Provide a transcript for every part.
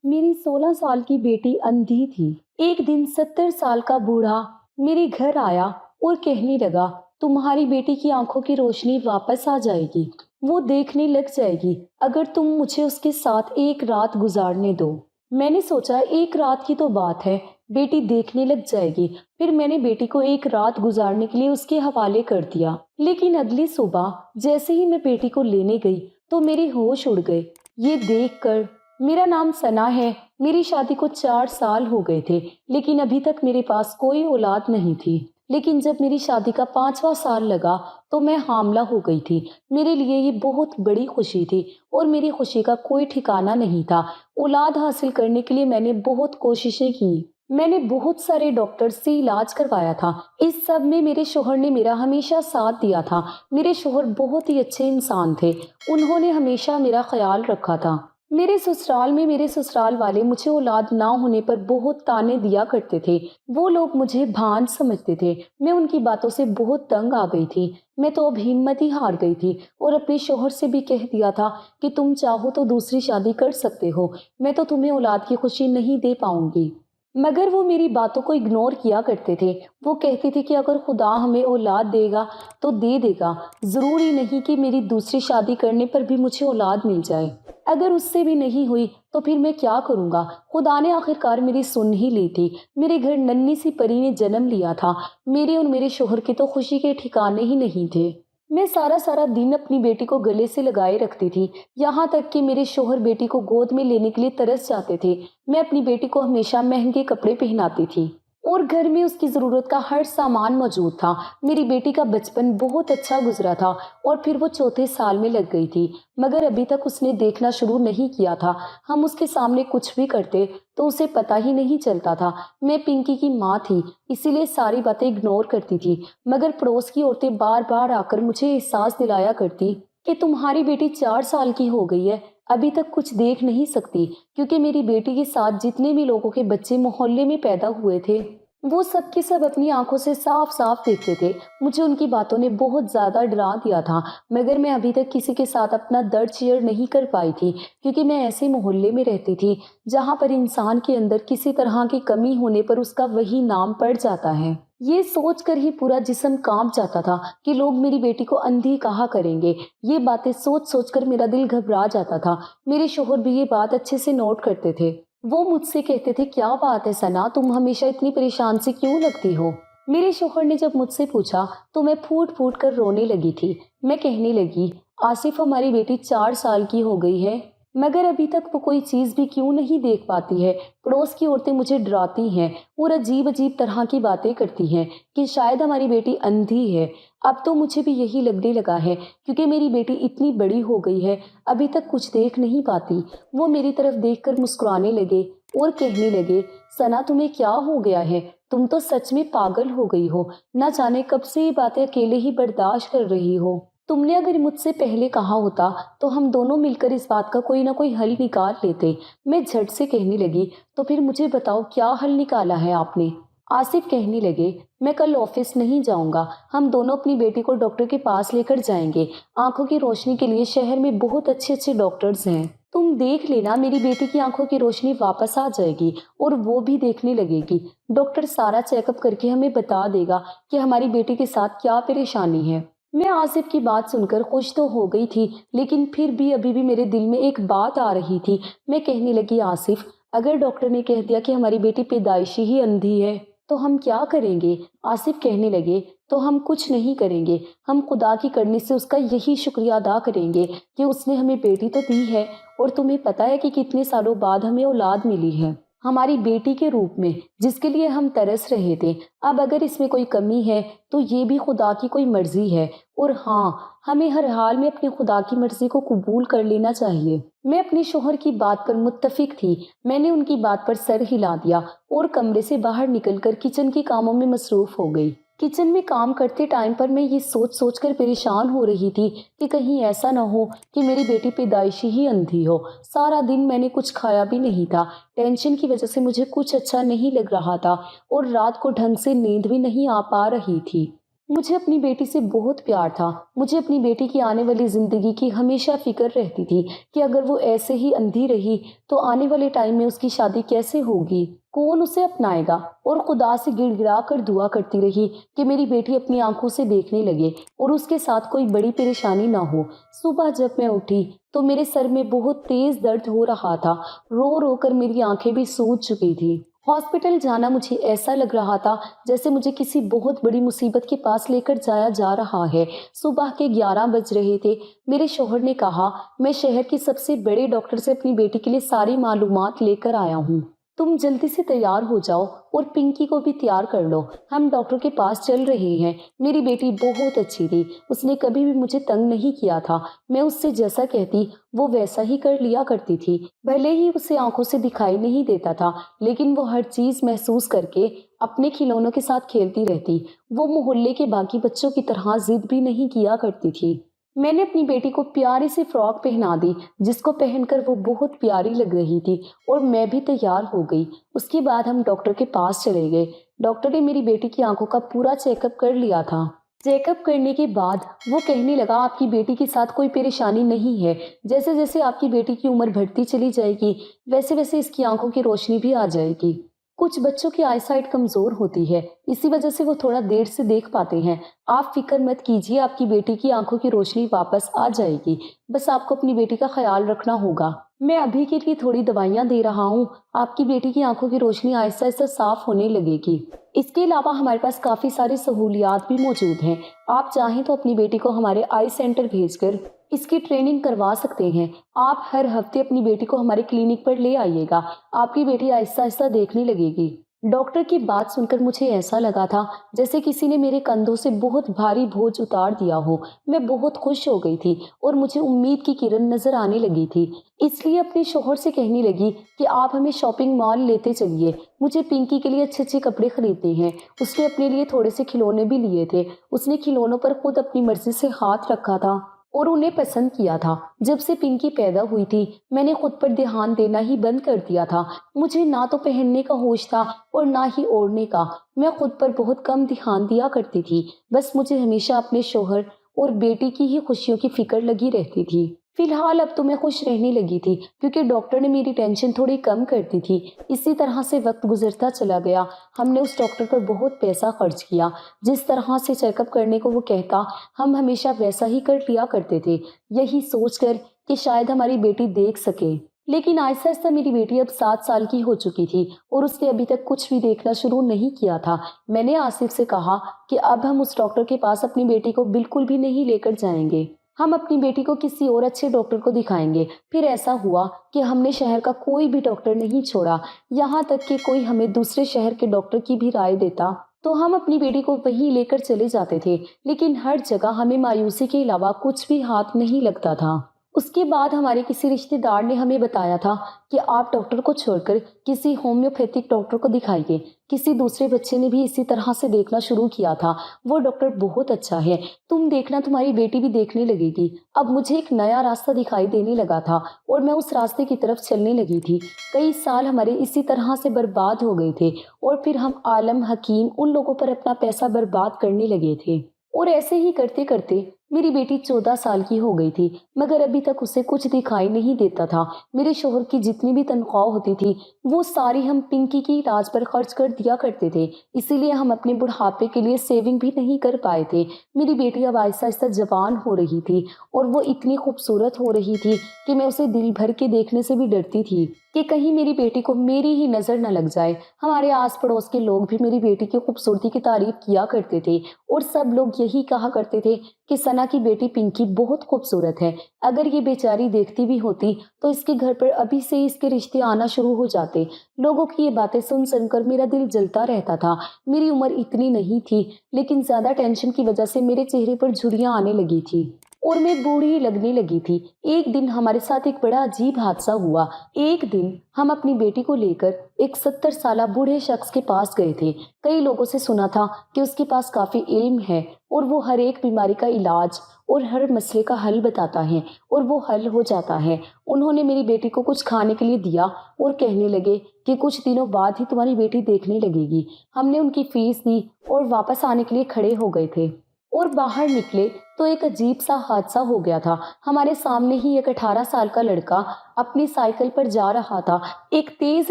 मेरी 16 साल की बेटी अंधी थी। एक दिन 70 साल का बूढ़ा मेरे घर आया और कहने लगा, तुम्हारी बेटी की आंखों की रोशनी वापस आ जाएगी, वो देखने लग जाएगी अगर तुम मुझे उसके साथ एक रात गुजारने दो। मैंने सोचा एक रात की तो बात है, बेटी देखने लग जाएगी। फिर मैंने बेटी को एक रात गुजारने के लिए उसके हवाले कर दिया। लेकिन अगली सुबह जैसे ही मैं बेटी को लेने गई तो मेरे होश उड़ गए। ये देखकर, मेरा नाम सना है, मेरी शादी को 4 साल हो गए थे, लेकिन अभी तक मेरे पास कोई औलाद नहीं थी। लेकिन जब मेरी शादी का 5वां साल लगा तो मैं हामला हो गई थी। मेरे लिए ये बहुत बड़ी खुशी थी और मेरी खुशी का कोई ठिकाना नहीं था। औलाद हासिल करने के लिए मैंने बहुत कोशिशें की। मैंने बहुत सारे डॉक्टर से इलाज करवाया था। इस सब में मेरे शोहर ने मेरा हमेशा साथ दिया था। मेरे शोहर बहुत ही अच्छे इंसान थे। उन्होंने हमेशा मेरा ख्याल रखा था। मेरे ससुराल में मेरे ससुराल वाले मुझे औलाद ना होने पर बहुत ताने दिया करते थे। वो लोग मुझे भांज समझते थे। मैं उनकी बातों से बहुत तंग आ गई थी। मैं तो अब हिम्मत ही हार गई थी और अपने शोहर से भी कह दिया था कि तुम चाहो तो दूसरी शादी कर सकते हो, मैं तो तुम्हें औलाद की खुशी नहीं दे पाऊंगी। मगर वो मेरी बातों को इग्नोर किया करते थे। वो कहते थे कि अगर खुदा हमें औलाद देगा तो दे देगा, जरूरी नहीं कि मेरी दूसरी शादी करने पर भी मुझे औलाद मिल जाए। अगर उससे भी नहीं हुई तो फिर मैं क्या करूंगा। खुदा ने आखिरकार मेरी सुन ही ली थी। मेरे घर नन्ही सी परी ने जन्म लिया था। मेरे और मेरे शोहर की तो खुशी के ठिकाने ही नहीं थे। मैं सारा सारा दिन अपनी बेटी को गले से लगाए रखती थी। यहाँ तक कि मेरे शोहर बेटी को गोद में लेने के लिए तरस जाते थे। मैं अपनी बेटी को हमेशा महंगे कपड़े पहनाती थी और घर में उसकी ज़रूरत का हर सामान मौजूद था। मेरी बेटी का बचपन बहुत अच्छा गुजरा था और फिर वो चौथे साल में लग गई थी, मगर अभी तक उसने देखना शुरू नहीं किया था। हम उसके सामने कुछ भी करते तो उसे पता ही नहीं चलता था। मैं पिंकी की माँ थी, इसीलिए सारी बातें इग्नोर करती थी। मगर पड़ोस की औरतें बार बार आकर मुझे एहसास दिलाया करती कि तुम्हारी बेटी 4 साल की हो गई है, अभी तक कुछ देख नहीं सकती। क्योंकि मेरी बेटी के साथ जितने भी लोगों के बच्चे मोहल्ले में पैदा हुए थे वो सब के सब अपनी आंखों से साफ साफ देखते थे। मुझे उनकी बातों ने बहुत ज्यादा डरा दिया था। मगर मैं अभी तक किसी के साथ अपना दर्द शेयर नहीं कर पाई थी, क्योंकि मैं ऐसे मोहल्ले में रहती थी जहां पर इंसान के अंदर किसी तरह की कमी होने पर उसका वही नाम पड़ जाता है। ये सोचकर ही पूरा जिस्म कांप जाता था कि लोग मेरी बेटी को अंधी कहा करेंगे। ये बातें सोच सोचकर मेरा दिल घबरा जाता था। मेरे शोहर भी ये बात अच्छे से नोट करते थे। वो मुझसे कहते थे, क्या बात है सना, तुम हमेशा इतनी परेशान सी क्यों लगती हो। मेरे शोहर ने जब मुझसे पूछा तो मैं फूट फूट कर रोने लगी थी। मैं कहने लगी, आसिफ हमारी बेटी 4 साल की हो गई है, मगर अभी तक वो कोई चीज भी क्यों नहीं देख पाती है। पड़ोस की औरतें मुझे डराती हैं और अजीब अजीब तरह की बातें करती हैं कि शायद हमारी बेटी अंधी है। अब तो मुझे भी यही लगने लगा है, क्योंकि मेरी बेटी इतनी बड़ी हो गई है, अभी तक कुछ देख नहीं पाती। वो मेरी तरफ देखकर मुस्कुराने लगे और कहने लगे, सना तुम्हें क्या हो गया है, तुम तो सच में पागल हो गई हो। न जाने कब से ये बातें अकेले ही बर्दाश्त कर रही हो। तुमने अगर मुझसे पहले कहा होता तो हम दोनों मिलकर इस बात का कोई ना कोई हल निकाल लेते। मैं झट से कहने लगी, तो फिर मुझे बताओ क्या हल निकाला है आपने। आसिफ कहने लगे, मैं कल ऑफिस नहीं जाऊंगा, हम दोनों अपनी बेटी को डॉक्टर के पास लेकर जाएंगे। आंखों की रोशनी के लिए शहर में बहुत अच्छे अच्छे डॉक्टर्स हैं। तुम देख लेना, मेरी बेटी की आंखों की रोशनी वापस आ जाएगी और वो भी देखने लगेगी। डॉक्टर सारा चेकअप करके हमें बता देगा कि हमारी बेटी के साथ क्या परेशानी है। मैं आसिफ की बात सुनकर खुश तो हो गई थी, लेकिन फिर भी अभी भी मेरे दिल में एक बात आ रही थी। मैं कहने लगी, आसिफ अगर डॉक्टर ने कह दिया कि हमारी बेटी पैदाइशी ही अंधी है तो हम क्या करेंगे। आसिफ कहने लगे, तो हम कुछ नहीं करेंगे, हम खुदा की करनी से उसका यही शुक्रिया अदा करेंगे कि उसने हमें बेटी तो दी है। और तुम्हें पता है कि कितने सालों बाद हमें औलाद मिली है, हमारी बेटी के रूप में, जिसके लिए हम तरस रहे थे। अब अगर इसमें कोई कमी है तो ये भी खुदा की कोई मर्जी है। और हाँ, हमें हर हाल में अपनी खुदा की मर्जी को कबूल कर लेना चाहिए। मैं अपने शोहर की बात पर मुत्तफिक थी। मैंने उनकी बात पर सर हिला दिया और कमरे से बाहर निकलकर किचन के कामों में मसरूफ हो गई। किचन में काम करते टाइम पर मैं ये सोच सोच कर परेशान हो रही थी कि कहीं ऐसा ना हो कि मेरी बेटी पैदाइशी ही अंधी हो। सारा दिन मैंने कुछ खाया भी नहीं था। टेंशन की वजह से मुझे कुछ अच्छा नहीं लग रहा था और रात को ढंग से नींद भी नहीं आ पा रही थी। मुझे अपनी बेटी से बहुत प्यार था। मुझे अपनी बेटी की आने वाली ज़िंदगी की हमेशा फ़िक्र रहती थी कि अगर वो ऐसे ही अंधी रही तो आने वाले टाइम में उसकी शादी कैसे होगी, कौन उसे अपनाएगा। और खुदा से गिड़गिड़ा कर दुआ करती रही कि मेरी बेटी अपनी आंखों से देखने लगे और उसके साथ कोई बड़ी परेशानी ना हो। सुबह जब मैं उठी तो मेरे सर में बहुत तेज़ दर्द हो रहा था। रो रो कर मेरी आंखें भी सूज चुकी थी। हॉस्पिटल जाना मुझे ऐसा लग रहा था जैसे मुझे किसी बहुत बड़ी मुसीबत के पास लेकर जाया जा रहा है। सुबह के 11 बज रहे थे। मेरे शौहर ने कहा, मैं शहर के सबसे बड़े डॉक्टर से अपनी बेटी के लिए सारी मालूमात लेकर आया हूँ। तुम जल्दी से तैयार हो जाओ और पिंकी को भी तैयार कर लो, हम डॉक्टर के पास चल रहे हैं। मेरी बेटी बहुत अच्छी थी, उसने कभी भी मुझे तंग नहीं किया था। मैं उससे जैसा कहती वो वैसा ही कर लिया करती थी। भले ही उसे आंखों से दिखाई नहीं देता था, लेकिन वो हर चीज महसूस करके अपने खिलौनों के साथ खेलती रहती। वो मोहल्ले के बाकी बच्चों की तरह जिद भी नहीं किया करती थी। मैंने अपनी बेटी को प्यारी सी फ्रॉक पहना दी जिसको पहनकर वो बहुत प्यारी लग रही थी, और मैं भी तैयार हो गई। उसके बाद हम डॉक्टर के पास चले गए। डॉक्टर ने मेरी बेटी की आंखों का पूरा चेकअप कर लिया था। चेकअप करने के बाद वो कहने लगा, आपकी बेटी के साथ कोई परेशानी नहीं है। जैसे जैसे आपकी बेटी की उम्र बढ़ती चली जाएगी वैसे वैसे इसकी आंखों की रोशनी भी आ जाएगी। कुछ बच्चों की आईसाइट कमजोर होती है, इसी वजह से वो थोड़ा देर से देख पाते हैं। आप फिक्र मत कीजिए, आपकी बेटी की आंखों की रोशनी वापस आ जाएगी। बस आपको अपनी बेटी का ख्याल रखना होगा। मैं अभी के लिए थोड़ी दवाइयाँ दे रहा हूँ, आपकी बेटी की आंखों की रोशनी आहिस्ता आहिस्ता साफ होने लगेगी। इसके अलावा हमारे पास काफ़ी सारी सहूलियात भी मौजूद हैं। आप चाहें तो अपनी बेटी को हमारे आई सेंटर भेजकर इसकी ट्रेनिंग करवा सकते हैं। आप हर हफ्ते अपनी बेटी को हमारे क्लिनिक पर ले आइएगा, आपकी बेटी आहिस्ता आहिस्ता देखने लगेगी। डॉक्टर की बात सुनकर मुझे ऐसा लगा था जैसे किसी ने मेरे कंधों से बहुत भारी बोझ उतार दिया हो। मैं बहुत खुश हो गई थी और मुझे उम्मीद की किरण नजर आने लगी थी। इसलिए अपने शोहर से कहने लगी कि आप हमें शॉपिंग मॉल लेते चलिए, मुझे पिंकी के लिए अच्छे अच्छे कपड़े खरीदने हैं। उसने अपने लिए थोड़े से खिलौने भी लिए थे। उसने खिलौनों पर खुद अपनी मर्जी से हाथ रखा था और उन्हें पसंद किया था। जब से पिंकी पैदा हुई थी मैंने खुद पर ध्यान देना ही बंद कर दिया था। मुझे ना तो पहनने का होश था और ना ही ओढ़ने का। मैं खुद पर बहुत कम ध्यान दिया करती थी। बस मुझे हमेशा अपने शोहर और बेटी की ही खुशियों की फिक्र लगी रहती थी। फिलहाल अब तो मैं खुश रहने लगी थी क्योंकि डॉक्टर ने मेरी टेंशन थोड़ी कम कर दी थी। इसी तरह से वक्त गुजरता चला गया। हमने उस डॉक्टर पर बहुत पैसा खर्च किया। जिस तरह से चेकअप करने को वो कहता हम हमेशा वैसा ही कर लिया करते थे, यही सोचकर कि शायद हमारी बेटी देख सके। लेकिन आहिस्ता आहिस्ता मेरी बेटी अब 7 साल की हो चुकी थी और उसने अभी तक कुछ भी देखना शुरू नहीं किया था। मैंने आसिफ से कहा कि अब हम उस डॉक्टर के पास अपनी बेटी को बिल्कुल भी नहीं लेकर जाएंगे, हम अपनी बेटी को किसी और अच्छे डॉक्टर को दिखाएंगे। फिर ऐसा हुआ कि हमने शहर का कोई भी डॉक्टर नहीं छोड़ा, यहाँ तक कि कोई हमें दूसरे शहर के डॉक्टर की भी राय देता तो हम अपनी बेटी को वहीं लेकर चले जाते थे। लेकिन हर जगह हमें मायूसी के अलावा कुछ भी हाथ नहीं लगता था। उसके बाद हमारे किसी रिश्तेदार ने हमें बताया था कि आप डॉक्टर को छोड़कर किसी होम्योपैथिक डॉक्टर को दिखाइए। किसी दूसरे बच्चे ने भी इसी तरह से देखना शुरू किया था। वो डॉक्टर बहुत अच्छा है, तुम देखना तुम्हारी बेटी भी देखने लगेगी। अब मुझे एक नया रास्ता दिखाई देने लगा था और मैं उस रास्ते की तरफ चलने लगी थी। कई साल हमारे इसी तरह से बर्बाद हो गए थे और फिर हम आलम हकीम उन लोगों पर अपना पैसा बर्बाद करने लगे थे। और ऐसे ही करते करते मेरी बेटी 14 साल की हो गई थी, मगर अभी तक उसे कुछ दिखाई नहीं देता था। मेरे शोहर की जितनी भी तनख्वाह होती थी वो सारी हम पिंकी की इलाज पर खर्च कर दिया करते थे। इसीलिए हम अपने बुढ़ापे के लिए सेविंग भी नहीं कर पाए थे। मेरी बेटी अब आहिस्ता आहिस्ता जवान हो रही थी और वो इतनी खूबसूरत हो रही थी कि मैं उसे दिल भर के देखने से भी डरती थी कि कहीं मेरी बेटी को मेरी ही नज़र न लग जाए। हमारे आस पड़ोस के लोग भी मेरी बेटी की खूबसूरती की तारीफ किया करते थे और सब लोग यही कहा करते थे कि सना की बेटी पिंकी बहुत खूबसूरत है। अगर ये बेचारी देखती भी होती तो इसके घर पर अभी से ही इसके रिश्ते आना शुरू हो जाते। लोगों की ये बातें सुन सुनकर मेरा दिल जलता रहता था। मेरी उम्र इतनी नहीं थी, लेकिन ज़्यादा टेंशन की वजह से मेरे चेहरे पर झुर्रियाँ आने लगी थी और मैं बूढ़ी लगने लगी थी। एक दिन हमारे साथ एक बड़ा अजीब हादसा हुआ। एक दिन हम अपनी बेटी को लेकर एक 70 साला बूढ़े शख्स के पास गए थे। कई लोगों से सुना था कि उसके पास काफी इल्म है और वो हर एक बीमारी का इलाज और हर मसले का हल बताता है और वो हल हो जाता है। उन्होंने मेरी बेटी को कुछ खाने के लिए दिया और कहने लगे कि कुछ दिनों बाद ही तुम्हारी बेटी देखने लगेगी। हमने उनकी फीस दी और वापस आने के लिए खड़े हो गए थे और बाहर निकले तो एक अजीब सा हादसा हो गया था। हमारे सामने ही एक 18 साल का लड़का अपनी साइकिल पर जा रहा था। एक तेज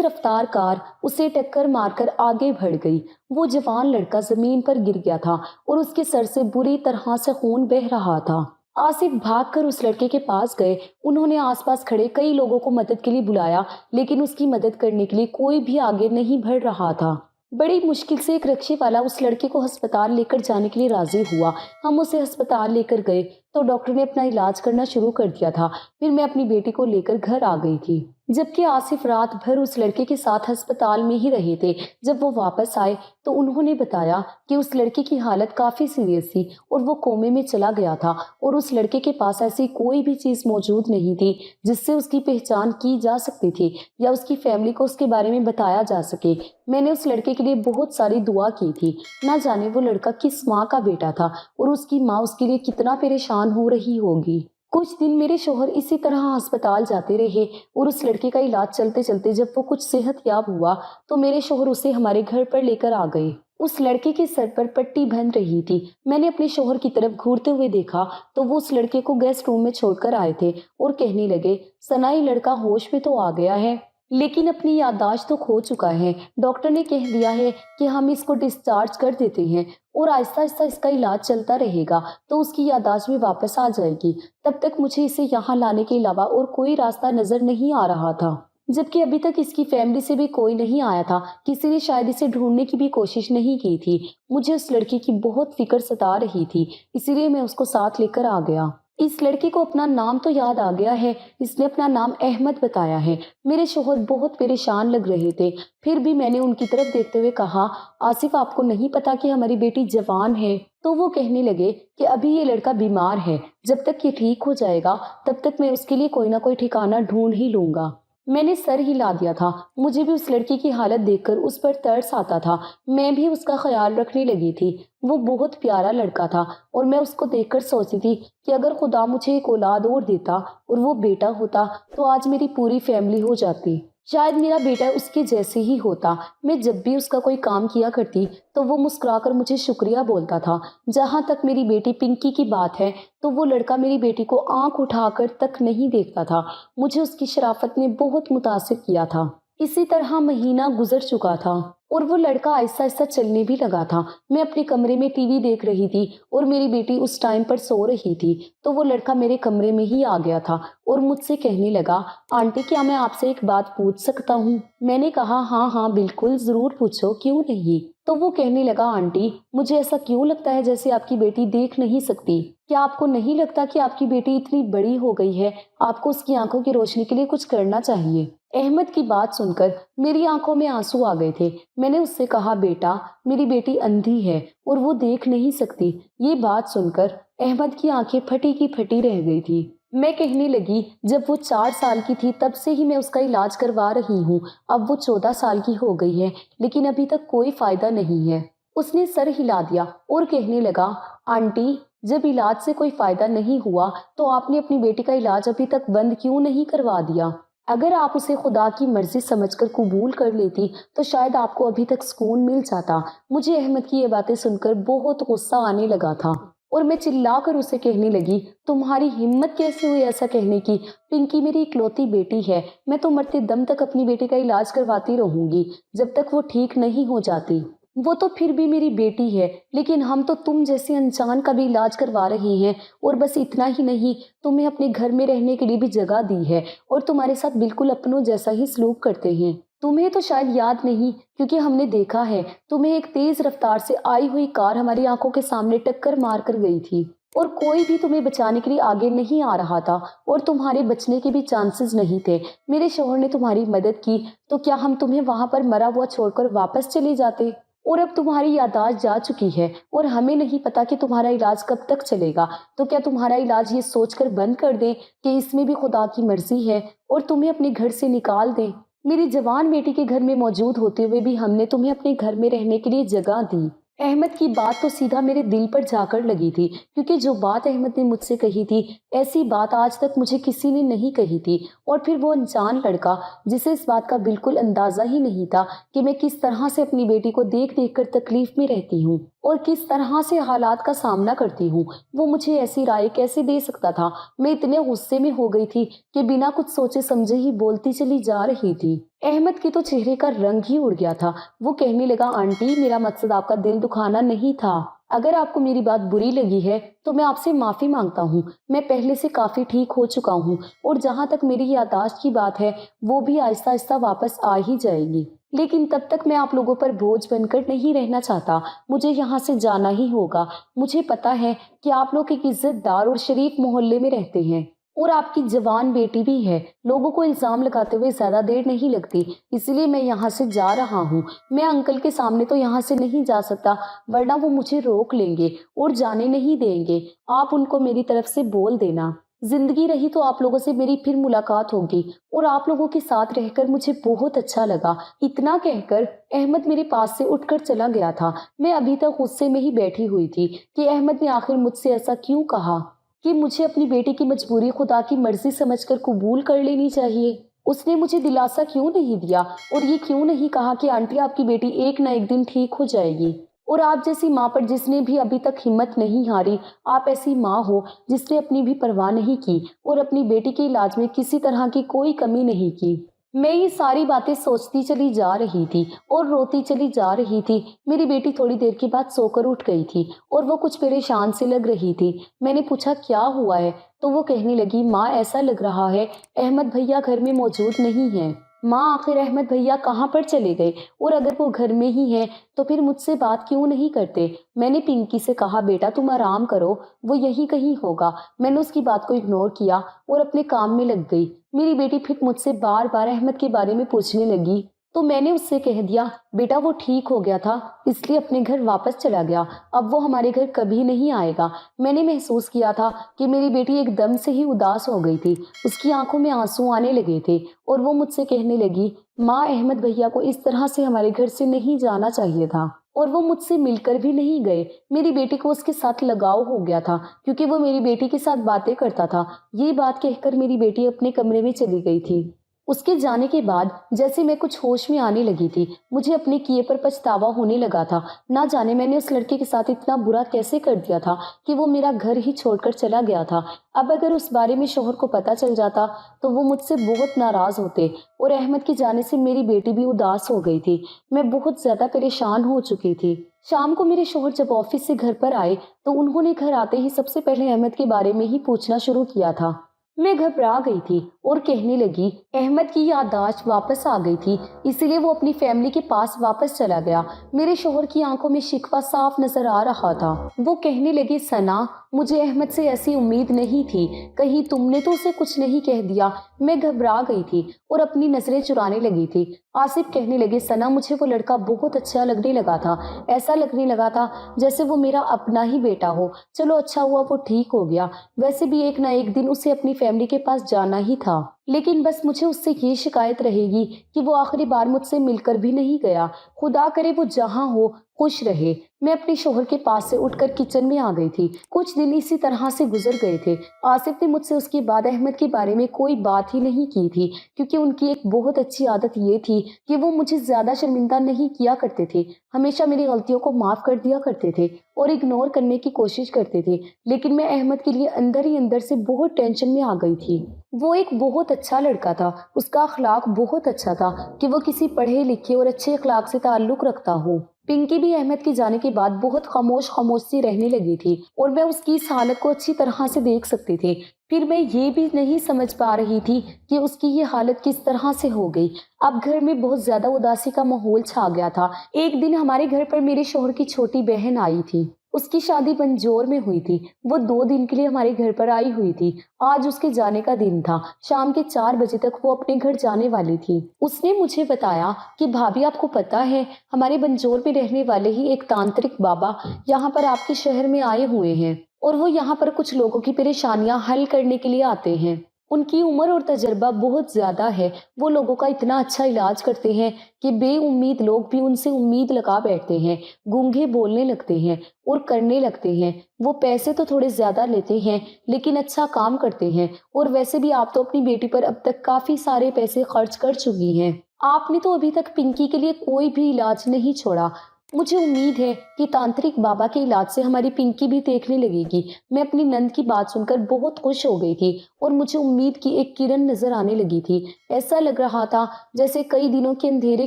रफ्तार कार उसे टक्कर मारकर आगे बढ़ गई। वो जवान लड़का जमीन पर गिर गया था और उसके सर से बुरी तरह से खून बह रहा था। आसिफ भागकर उस लड़के के पास गए। उन्होंने आसपास खड़े कई लोगों को मदद के लिए बुलाया, लेकिन उसकी मदद करने के लिए कोई भी आगे नहीं बढ़ रहा था। बड़ी मुश्किल से एक रिक्शे वाला उस लड़के को अस्पताल लेकर जाने के लिए राजी हुआ। हम उसे अस्पताल लेकर गए तो डॉक्टर ने अपना इलाज करना शुरू कर दिया था। फिर मैं अपनी बेटी को लेकर घर आ गई थी, जबकि आसिफ रात भर उस लड़के के साथ अस्पताल में ही रहे थे। जब वो वापस आए तो उन्होंने बताया कि उस लड़के की हालत काफ़ी सीरियस थी और वो कोमे में चला गया था और उस लड़के के पास ऐसी कोई भी चीज़ मौजूद नहीं थी जिससे उसकी पहचान की जा सकती थी या उसकी फैमिली को उसके बारे में बताया जा सके। मैंने उस लड़के के लिए बहुत सारी दुआ की थी। ना जाने वो लड़का किस माँ का बेटा था और उसकी माँ उसके लिए कितना परेशान हो रही होगी। कुछ दिन मेरे शोहर इसी तरह अस्पताल जाते रहे और उस लड़के का इलाज चलते चलते जब वो कुछ सेहतयाब हुआ तो मेरे शोहर उसे हमारे घर पर लेकर आ गए। उस लड़के के सर पर पट्टी बंध रही थी। मैंने अपने शोहर की तरफ घूरते हुए देखा तो वो उस लड़के को गेस्ट रूम में छोड़कर आए थे और कहने लगे, सनाई लड़का होश में तो आ गया है लेकिन अपनी याददाश्त तो खो चुका है। डॉक्टर ने कह दिया है कि हम इसको डिस्चार्ज कर देते हैं और आहिस्ता आहिस्ता इसका इलाज चलता रहेगा तो उसकी याददाश्त भी वापस आ जाएगी। तब तक मुझे इसे यहाँ लाने के अलावा और कोई रास्ता नजर नहीं आ रहा था, जबकि अभी तक इसकी फैमिली से भी कोई नहीं आया था। किसी ने शायद इसे ढूंढने की भी कोशिश नहीं की थी। मुझे उस लड़की की बहुत फिक्र सता रही थी, इसीलिए मैं उसको साथ लेकर आ गया। इस लड़के को अपना नाम तो याद आ गया है। इसने अपना नाम अहमद बताया है। मेरे शोहर बहुत परेशान लग रहे थे, फिर भी मैंने उनकी तरफ देखते हुए कहा, आसिफ आपको नहीं पता कि हमारी बेटी जवान है? तो वो कहने लगे कि अभी ये लड़का बीमार है, जब तक ये ठीक हो जाएगा तब तक मैं उसके लिए कोई ना कोई ठिकाना ढूंढ ही लूंगा। मैंने सर हिला दिया था। मुझे भी उस लड़की की हालत देखकर उस पर तरस आता था। मैं भी उसका ख्याल रखने लगी थी। वो बहुत प्यारा लड़का था और मैं उसको देखकर सोचती थी कि अगर खुदा मुझे एक औलाद और देता और वो बेटा होता तो आज मेरी पूरी फैमिली हो जाती। शायद मेरा बेटा उसके जैसे ही होता। मैं जब भी उसका कोई काम किया करती तो वो मुस्कुराकर मुझे शुक्रिया बोलता था। जहाँ तक मेरी बेटी पिंकी की बात है तो वो लड़का मेरी बेटी को आंख उठाकर तक नहीं देखता था। मुझे उसकी शराफत ने बहुत मुतासिर किया था। इसी तरह महीना गुजर चुका था और वो लड़का आहिस्ता आहिस्ता चलने भी लगा था। मैं अपने कमरे में टीवी देख रही थी और मेरी बेटी उस टाइम पर सो रही थी तो वो लड़का मेरे कमरे में ही आ गया था और मुझसे कहने लगा, आंटी क्या मैं आपसे एक बात पूछ सकता हूँ? मैंने कहा हाँ हाँ बिल्कुल जरूर पूछो, क्यों नहीं। तो वो कहने लगा, आंटी मुझे ऐसा क्यों लगता है जैसे आपकी बेटी देख नहीं सकती? क्या आपको नहीं लगता कि आपकी बेटी इतनी बड़ी हो गई है, आपको उसकी आंखों की रोशनी के लिए कुछ करना चाहिए? अहमद की बात सुनकर मेरी आंखों में आंसू आ गए थे। मैंने उससे कहा, बेटा मेरी बेटी अंधी है और वो देख नहीं सकती। ये बात सुनकर अहमद की आंखें फटी की फटी रह गई थी। मैं कहने लगी, जब वो 4 साल की थी तब से ही मैं उसका इलाज करवा रही हूँ। अब वो 14 साल की हो गई है लेकिन अभी तक कोई फायदा नहीं है। उसने सर हिला दिया और कहने लगा, आंटी जब इलाज से कोई फायदा नहीं हुआ तो आपने अपनी बेटी का इलाज अभी तक बंद क्यों नहीं करवा दिया? अगर आप उसे खुदा की मर्जी समझकर कबूल कर लेती तो शायद आपको अभी तक सुकून मिल जाता। मुझे अहमद की ये बातें सुनकर बहुत गुस्सा आने लगा था और मैं चिल्लाकर उसे कहने लगी, तुम्हारी हिम्मत कैसे हुई ऐसा कहने की? पिंकी मेरी इकलौती बेटी है। मैं तो मरते दम तक अपनी बेटी का इलाज करवाती रहूंगी जब तक वो ठीक नहीं हो जाती। वो तो फिर भी मेरी बेटी है, लेकिन हम तो तुम जैसे अनजान का भी इलाज करवा रहे हैं। और बस इतना ही नहीं, तुम्हें अपने घर में रहने के लिए भी जगह दी है और तुम्हारे साथ बिल्कुल अपनों जैसा ही सलूक करते हैं। तुम्हें तो शायद याद नहीं, क्योंकि हमने देखा है तुम्हें एक तेज रफ्तार से आई हुई कार हमारी आंखों के सामने टक्कर मार कर गई थी और कोई भी तुम्हें बचाने के लिए आगे नहीं आ रहा था और तुम्हारे बचने के भी चांसेस नहीं थे। मेरे शौहर ने तुम्हारी मदद की तो क्या हम तुम्हें वहां पर मरा हुआ छोड़कर वापस चले जाते? اور اب تمہاری یادداشت جا چکی ہے اور ہمیں نہیں پتا کہ تمہارا علاج کب تک چلے گا، تو کیا تمہارا علاج یہ سوچ کر بند کر دیں کہ اس میں بھی خدا کی مرضی ہے اور تمہیں اپنے گھر سے نکال دیں؟ میری جوان بیٹی کے گھر میں موجود ہوتے ہوئے بھی ہم نے تمہیں اپنے گھر میں رہنے کے لیے جگہ دی۔ احمد کی بات تو سیدھا میرے دل پر جا کر لگی تھی، کیونکہ جو بات احمد نے مجھ سے کہی تھی ایسی بات آج تک مجھے کسی نے نہیں کہی تھی۔ اور پھر وہ انجان لڑکا جسے اس بات کا بالکل اندازہ ہی نہیں تھا کہ میں کس طرح سے اپنی بیٹی کو دیکھ دیکھ کر تکلیف میں رہتی ہوں اور کس طرح سے حالات کا سامنا کرتی ہوں، وہ مجھے ایسی رائے کیسے دے سکتا تھا؟ میں اتنے غصے میں ہو گئی تھی کہ بنا کچھ سوچے سمجھے ہی بولتی چلی جا رہی تھی۔ احمد کے تو چہرے کا رنگ ہی اڑ گیا تھا۔ وہ کہنے لگا، آنٹی میرا مقصد آپ کا دل دکھانا نہیں تھا، اگر آپ کو میری بات بری لگی ہے تو میں آپ سے معافی مانگتا ہوں، میں پہلے سے کافی ٹھیک ہو چکا ہوں اور جہاں تک میری یادداشت کی بات ہے وہ بھی آہستہ آہستہ واپس آ ہی جائے گی، لیکن تب تک میں آپ لوگوں پر بوجھ بن کر نہیں رہنا چاہتا، مجھے یہاں سے جانا ہی ہوگا۔ مجھے پتا ہے کہ آپ لوگ ایک عزت دار اور شریف محلے میں رہتے ہیں اور آپ کی جوان بیٹی بھی ہے، لوگوں کو الزام لگاتے ہوئے زیادہ دیر نہیں لگتی، اس لیے میں یہاں سے جا رہا ہوں۔ میں انکل کے سامنے تو یہاں سے نہیں جا سکتا ورنہ وہ مجھے روک لیں گے اور جانے نہیں دیں گے، آپ ان کو میری طرف سے بول دینا۔ زندگی رہی تو آپ لوگوں سے میری پھر ملاقات ہوگی اور آپ لوگوں کے ساتھ رہ کر مجھے بہت اچھا لگا۔ اتنا کہہ کر احمد میرے پاس سے اٹھ کر چلا گیا تھا۔ میں ابھی تک غصے میں ہی بیٹھی ہوئی تھی کہ احمد نے آخر مجھ سے ایسا کیوں کہا کہ مجھے اپنی بیٹی کی مجبوری خدا کی مرضی سمجھ کر قبول کر لینی چاہیے۔ اس نے مجھے دلاسا کیوں نہیں دیا اور یہ کیوں نہیں کہا کہ آنٹی آپ کی بیٹی ایک نہ ایک دن ٹھیک ہو جائے گی، اور آپ جیسی ماں پر جس نے بھی ابھی تک ہمت نہیں ہاری، آپ ایسی ماں ہو جس نے اپنی بھی پرواہ نہیں کی اور اپنی بیٹی کے علاج میں کسی طرح کی کوئی کمی نہیں کی۔ میں یہ ساری باتیں سوچتی چلی جا رہی تھی اور روتی چلی جا رہی تھی۔ میری بیٹی تھوڑی دیر کے بعد سو کر اٹھ گئی تھی اور وہ کچھ پریشان سے لگ رہی تھی۔ میں نے پوچھا کیا ہوا ہے تو وہ کہنے لگی، ماں ایسا لگ رہا ہے احمد بھیا گھر میں موجود نہیں ہیں۔ ماں آخر احمد بھیا کہاں پر چلے گئے؟ اور اگر وہ گھر میں ہی ہیں تو پھر مجھ سے بات کیوں نہیں کرتے؟ میں نے پنکی سے کہا، بیٹا تم آرام کرو، وہ یہی کہیں ہوگا۔ میں نے اس کی بات کو اگنور کیا اور اپنے کام میں لگ گئی۔ میری بیٹی پھر مجھ سے بار بار احمد کے بارے میں پوچھنے لگی تو میں نے اس سے کہہ دیا، بیٹا وہ ٹھیک ہو گیا تھا اس لیے اپنے گھر واپس چلا گیا، اب وہ ہمارے گھر کبھی نہیں آئے گا۔ میں نے محسوس کیا تھا کہ میری بیٹی ایک دم سے ہی اداس ہو گئی تھی، اس کی آنکھوں میں آنسو آنے لگے تھے اور وہ مجھ سے کہنے لگی، ماں احمد بھیا کو اس طرح سے ہمارے گھر سے نہیں جانا چاہیے تھا اور وہ مجھ سے مل کر بھی نہیں گئے۔ میری بیٹی کو اس کے ساتھ لگاؤ ہو گیا تھا کیونکہ وہ میری بیٹی کے ساتھ باتیں کرتا تھا۔ یہ بات کہہ کر میری بیٹی اپنے کمرے میں چلی گئی تھی۔ اس کے جانے کے بعد جیسے میں کچھ ہوش میں آنے لگی تھی، مجھے اپنے کیے پر پچھتاوا ہونے لگا تھا۔ نہ جانے میں نے اس لڑکے کے ساتھ اتنا برا کیسے کر دیا تھا کہ وہ میرا گھر ہی چھوڑ کر چلا گیا تھا۔ اب اگر اس بارے میں شوہر کو پتہ چل جاتا تو وہ مجھ سے بہت ناراض ہوتے اور احمد کے جانے سے میری بیٹی بھی اداس ہو گئی تھی۔ میں بہت زیادہ پریشان ہو چکی تھی۔ شام کو میرے شوہر جب آفس سے گھر پر آئے تو انہوں نے گھر آتے ہی سب سے پہلے احمد کے بارے میں ہی پوچھنا شروع کیا تھا۔ میں گھبرا گئی تھی اور کہنے لگی، احمد کی یادداشت واپس آ گئی تھی اس لیے وہ اپنی فیملی کے پاس واپس چلا گیا۔ میرے شوہر کی آنکھوں میں شکوہ صاف نظر آ رہا تھا۔ وہ کہنے لگے، ثنا مجھے احمد سے ایسی امید نہیں تھی، کہیں تم نے تو اسے کچھ نہیں کہہ دیا؟ میں گھبرا گئی تھی اور اپنی نظریں چرانے لگی تھی۔ آصف کہنے لگے، ثنا مجھے وہ لڑکا بہت اچھا لگنے لگا تھا، ایسا لگنے لگا تھا جیسے وہ میرا اپنا ہی بیٹا ہو۔ چلو اچھا ہوا وہ ٹھیک ہو گیا، ویسے بھی ایک نہ ایک دن اسے اپنی فیملی کے پاس جانا ہی تھا، لیکن بس مجھے اس سے یہ شکایت رہے گی کہ وہ آخری بار مجھ سے مل کر بھی نہیں گیا۔ خدا کرے وہ جہاں ہو خوش رہے۔ میں اپنے شوہر کے پاس سے اٹھ کر کچن میں آ گئی تھی۔ کچھ دن اسی طرح سے گزر گئے تھے۔ آصف نے مجھ سے اس کے بعد احمد کے بارے میں کوئی بات ہی نہیں کی تھی کیونکہ ان کی ایک بہت اچھی عادت یہ تھی کہ وہ مجھے زیادہ شرمندہ نہیں کیا کرتے تھے، ہمیشہ میری غلطیوں کو معاف کر دیا کرتے تھے اور اگنور کرنے کی کوشش کرتے تھے، لیکن میں احمد کے لیے اندر ہی اندر سے بہت ٹینشن میں آ گئی تھی۔ وہ ایک بہت اچھا لڑکا تھا، اس کا اخلاق بہت اچھا تھا کہ وہ کسی پڑھے لکھے اور اچھے اخلاق سے تعلق رکھتا ہو۔ پنکی بھی احمد کے جانے کے بعد بہت خاموش سی رہنے لگی تھی اور میں اس کی اس حالت کو اچھی طرح سے دیکھ سکتی تھی۔ پھر میں یہ بھی نہیں سمجھ پا رہی تھی کہ اس کی یہ حالت کس طرح سے ہو گئی۔ اب گھر میں بہت زیادہ اداسی کا ماحول چھا گیا تھا۔ ایک دن ہمارے گھر پر میرے شوہر کی چھوٹی بہن آئی تھی اس کی شادی بنجور میں ہوئی تھی۔ وہ 2 دن کے لیے ہمارے گھر پر آئی ہوئی تھی۔ آج اس کے جانے کا دن تھا۔ شام کے 4 بجے تک وہ اپنے گھر جانے والی تھی۔ اس نے مجھے بتایا کہ بھابھی آپ کو پتا ہے ہمارے بنجور میں رہنے والے ہی ایک تانترک بابا یہاں پر آپ کے شہر میں آئے ہوئے ہیں اور وہ یہاں پر کچھ لوگوں کی پریشانیاں حل کرنے کے لیے آتے ہیں۔ ان کی عمر اور تجربہ بہت زیادہ ہے۔ وہ لوگوں کا اتنا اچھا علاج کرتے ہیں کہ بے امید لوگ بھی ان سے امید لگا بیٹھتے ہیں، گونگے بولنے لگتے ہیں اور کرنے لگتے ہیں۔ وہ پیسے تو تھوڑے زیادہ لیتے ہیں لیکن اچھا کام کرتے ہیں۔ اور ویسے بھی آپ تو اپنی بیٹی پر اب تک کافی سارے پیسے خرچ کر چکی ہیں۔ آپ نے تو ابھی تک پنکی کے لیے کوئی بھی علاج نہیں چھوڑا۔ مجھے امید ہے کہ تانترک بابا کے علاج سے ہماری پنکی بھی دیکھنے لگے گی۔ میں اپنی نند کی بات سن کر بہت خوش ہو گئی تھی اور مجھے امید کی ایک کرن نظر آنے لگی تھی۔ ایسا لگ رہا تھا جیسے کئی دنوں کے اندھیرے